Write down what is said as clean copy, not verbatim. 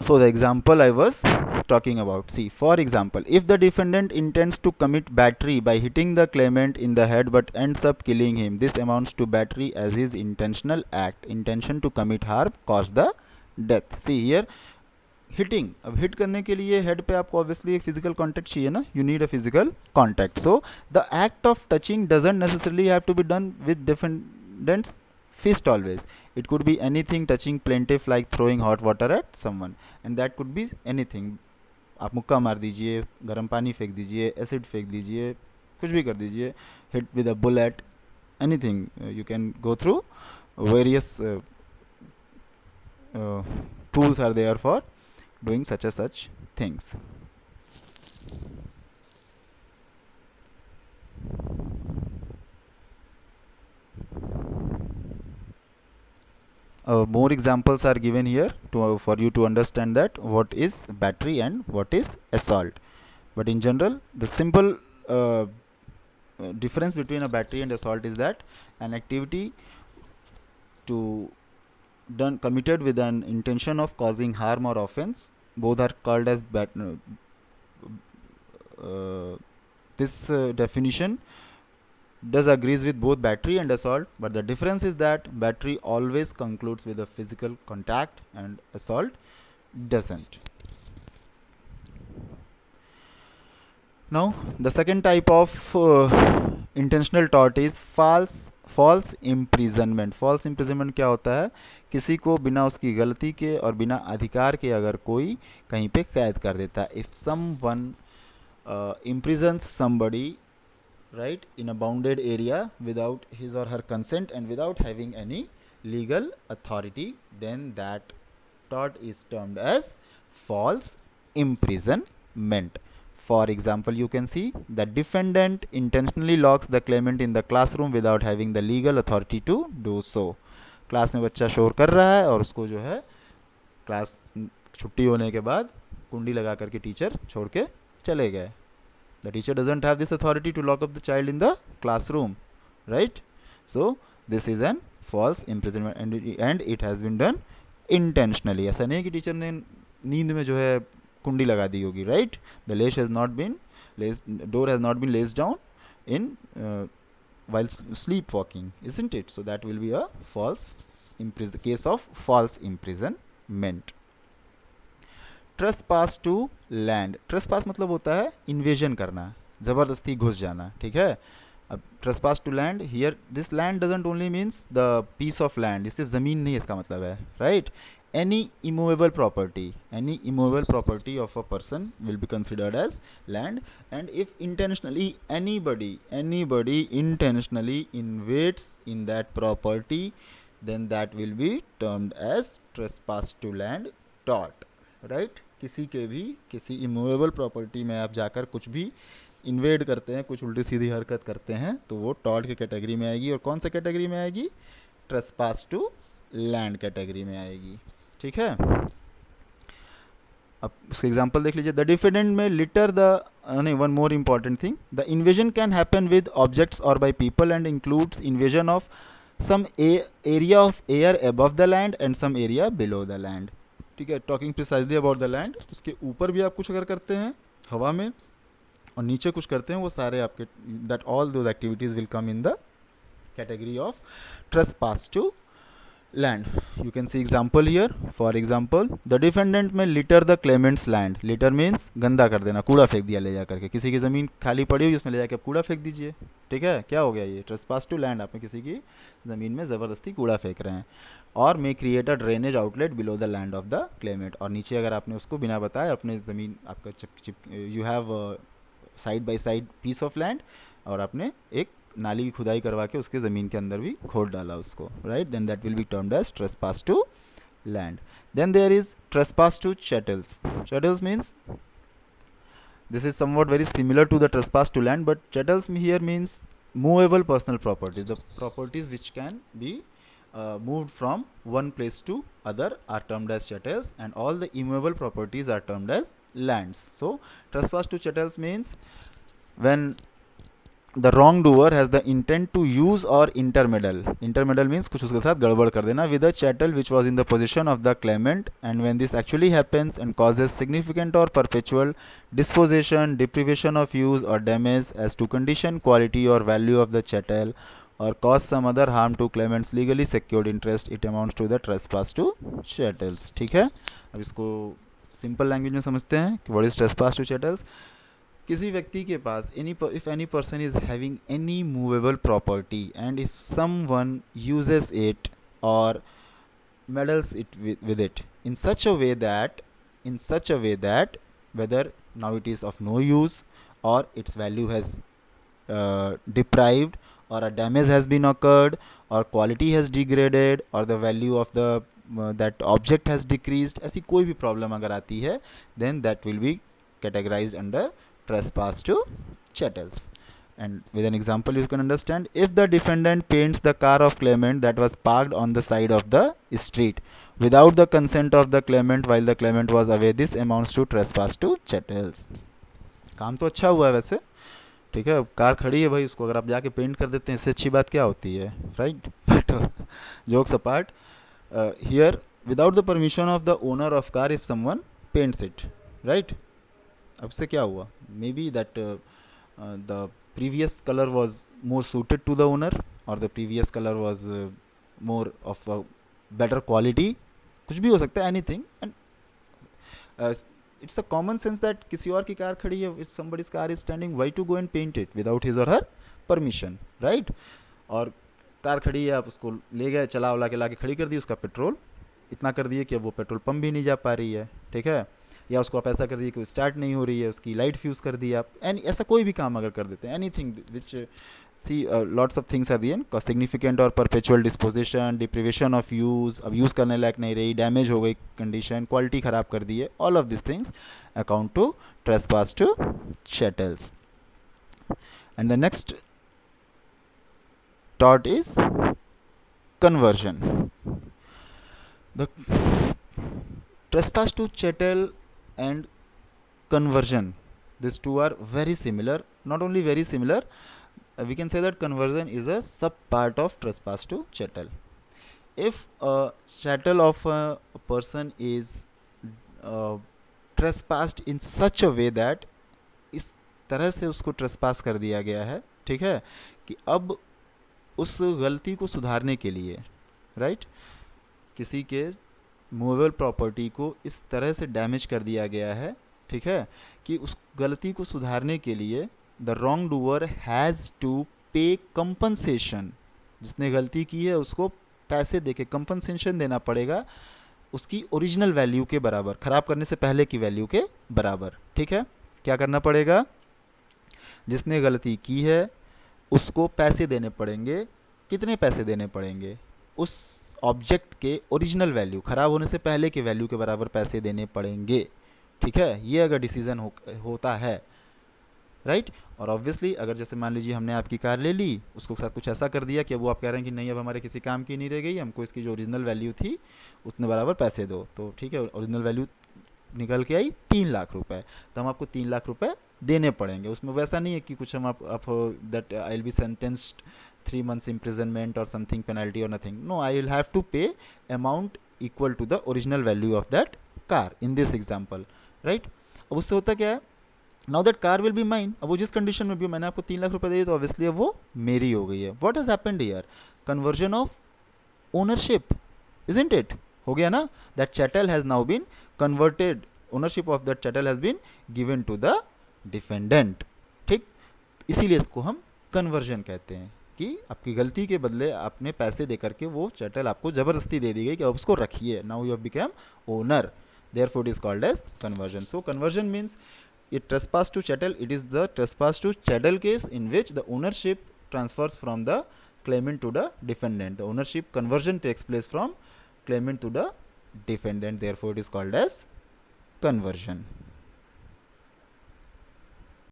So the example I was talking about, see, for example, if the defendant intends to commit battery by hitting the claimant in the head but ends up killing him, this amounts to battery as his intentional act. Intention to commit harm caused the death. See here, hitting, अब hit करने के लिए head पे आपको obviously एक physical contact चाहिए ना, you need a physical contact. So the act of touching doesn't necessarily have to be done with defendant's fist always. It could be anything touching plaintiff like throwing hot water at someone, and that could be anything. आप मुक्का मार दीजिए, गर्म पानी फेंक दीजिए, acid फेंक दीजिए, कुछ भी कर दीजिए, hit with a bullet, anything. You can go through various tools are there for doing such things. More examples are given here for you to understand that what is battery and what is assault. But in general, the simple difference between a battery and assault is that an activity committed with an intention of causing harm or offense, both are called as this definition does agrees with both battery and assault, but the difference is that battery always concludes with a physical contact and assault doesn't. Now the second type of intentional tort is false imprisonment. false imprisonment क्या होता है? किसी को बिना उसकी गलती के और बिना अधिकार के अगर कोई कहीं पे कैद कर देता है. If someone imprisons somebody, right, in a bounded area without his or her consent and without having any legal authority, then that tort is termed as false imprisonment. For example, you can see the defendant intentionally locks the claimant in the classroom without having the legal authority to do so. Class में बच्चा शोर कर रहा है और उसको जो है क्लास छुट्टी होने के बाद कुंडी लगा करके टीचर छोड़ के चले गए. The teacher doesn't have this authority to lock up the child in the classroom, right? So this is an false imprisonment and it has been done intentionally. ऐसा नहीं कि टीचर ने नींद में जो है कुंडी लगा दी होगी, right? The latch has not been door has not been laced down in while sleepwalking, isn't it? So that will be a case of false imprisonment. Trespass to land. Trespass मतलब होता है इन्वेजन करना, ज़बरदस्ती घुस जाना, ठीक है. अब trespass to land, here this land doesn't only means the piece of land, ये सिर्फ ज़मीन नहीं इसका मतलब है, right. any immovable property of a person will be considered as land, and if intentionally anybody intentionally invades in that property, then that will be termed as trespass to land tort, right. किसी immovable property में आप जाकर कुछ भी invade करते हैं, कुछ उल्टी सीधी हरकत करते हैं, तो वो टॉर्ट की कैटेगरी में आएगी. और कौन सा कैटेगरी में आएगी? ट्रेसपास टू लैंड कैटेगरी में आएगी, ठीक है. अब उसका एग्जांपल देख लीजिए. द डिफेंडेंट में लिटर नहीं, one more important thing, the invasion can happen with objects और by people and includes invasion of some area of air above the land and some area below the land, ठीक है. Talking precisely about the land, उसके ऊपर भी आप कुछ अगर करते हैं हवा में और नीचे कुछ करते हैं, वो सारे आपके that all those activities will come in the category of trespass to land. You can see example here. For example, the defendant may litter the claimant's land. Litter means गंदा कर देना, कूड़ा फेंक दिया ले जा करके. किसी की ज़मीन खाली पड़ी हुई उसमें ले जाकर कूड़ा फेंक दीजिए, ठीक है. क्या हो गया ये? Trespass to land. आपने किसी की ज़मीन में ज़बरदस्ती कूड़ा फेंक रहे हैं. और may create a drainage outlet below the land of the Clement. और नीचे अगर आपने उसको बिना बताए अपने ज़मीन, आपका you have side by side piece of land, और आपने एक नाली की खुदाई करवा के उसके ज़मीन के अंदर भी खोद डाला उसको, right. Then that will be termed as trespass to land. Then there is trespass to chattels. Chattels means this is somewhat very similar to the trespass to land, but chattels here means movable personal properties. The properties which can be moved from one place to other are termed as chattels, and all the immovable properties are termed as lands. So trespass to chattels means when the wrongdoer has the intent to use or intermeddle means कुछ उसके साथ गड़बड़ कर देना with a chattel which was in the possession of the claimant, and when this actually happens and causes significant or perpetual dispossession, deprivation of use or damage as to condition, quality or value of the chattel, or cause some other harm to claimant's legally secured interest, it amounts to the trespass to chattels. ठीक है, अब इसको simple language में समझते हैं कि what is trespass to chattels. किसी व्यक्ति के पास if any person is having any movable property and if someone uses it और meddles it with it in such a way that whether now it is of no use or its value has deprived, or a damage has been occurred, or quality has degraded, or the value of the that object has decreased, ऐसी कोई भी problem अगर आती है then that will be categorized under trespass to chattels. And with an example you can understand, if the defendant paints the car of claimant that was parked on the side of the street without the consent of the claimant while the claimant was away, this amounts to trespass to chattels. काम तो अच्छा हुआ है वैसे, ठीक है, car खड़ी है भाई, उसको अगर आप जाके पेंट कर देते हैं इससे अच्छी बात क्या होती है, right. But jokes apart, here without the permission of the owner of car if someone paints it, right. अब से क्या हुआ, may be that the previous color was more suited to the owner, or the previous color was more of a better quality, कुछ भी हो सकता है, anything. And it's a common sense that किसी और की कार खड़ी है, if somebody's car is standing, why to go and paint it without his or her permission, right. और कार खड़ी है, आप उसको ले गए, चला उला के ला के खड़ी कर दी, उसका पेट्रोल इतना कर दिए कि अब वो पेट्रोल पंप भी नहीं जा पा रही है, ठीक है, या उसको आप ऐसा कर दिए कि स्टार्ट नहीं हो रही है, उसकी लाइट फ्यूज़ कर दी आप, एंड ऐसा कोई भी काम अगर कर देते हैं, anything which see lots of things are then, significant और perpetual disposition, deprivation of use, अब यूज़ करने लायक नहीं रही, डैमेज हो गई कंडीशन, क्वालिटी ख़राब कर दी है, all of this things account to trespass to chattels. And the next thought is conversion. The trespass to chattel and conversion, these two are very similar. Not only very similar, we can say that conversion is a sub part of trespass to chattel. If a chattel of a person is trespassed in such a way that इस तरह से उसको trespass कर दिया गया है, ठीक है, कि अब उस गलती को सुधारने के लिए, राइट, किसी के मूवेबल प्रॉपर्टी को इस तरह से डैमेज कर दिया गया है, ठीक है, कि उस गलती को सुधारने के लिए the wrong doer has to pay compensation, जिसने गलती की है उसको पैसे देके कंपनसेशन देना पड़ेगा उसकी ओरिजिनल वैल्यू के बराबर, ख़राब करने से पहले की वैल्यू के बराबर, ठीक है. क्या करना पड़ेगा, जिसने गलती की है उसको पैसे देने पड़ेंगे. कितने पैसे देने पड़ेंगे, उस ऑब्जेक्ट के ओरिजिनल वैल्यू, ख़राब होने से पहले के वैल्यू के बराबर पैसे देने पड़ेंगे, ठीक है. ये अगर डिसीजन होता है, राइट. और ऑब्वियसली अगर जैसे मान लीजिए हमने आपकी कार ले ली, उसको साथ कुछ ऐसा कर दिया कि अब वो आप कह रहे हैं कि नहीं अब हमारे किसी काम की नहीं रह गई, हमको इसकी जो ओरिजिनल वैल्यू थी उतने बराबर पैसे दो, तो ठीक है, ओरिजिनल वैल्यू निकल के आई 3 लाख रुपए, तो हम आपको 3 लाख रुपए देने पड़ेंगे. उसमें वैसा नहीं है कि कुछ हम आप that I will be sentenced 3 months imprisonment or something penalty or nothing. No, I will have to pay amount equal to the original value of that car in this example, right. अब उससे होता क्या है, now that car will be mine. अब वो जिस condition में भी, मैंने आपको 3 लाख रुपए दे दिए तो ऑब्वियसली अब वो मेरी हो गई है. what has happened here, conversion of ownership, isn't it, हो गया ना. that chattel has now been converted, ownership of that chattel has been given to the defendant, ठीक. इसीलिए इसको हम कन्वर्जन कहते हैं कि आपकी गलती के बदले आपने पैसे दे करके वो चैटल आपको ज़बरदस्ती दे दी गई कि अब उसको रखिए, now you have become owner, therefore it is called as conversion. So conversion means it trespass to chattel, it is the trespass to chattel case in which the ownership transfers from the claimant to the defendant. The ownership conversion takes place from claimant to the defendant, therefore it is called as conversion.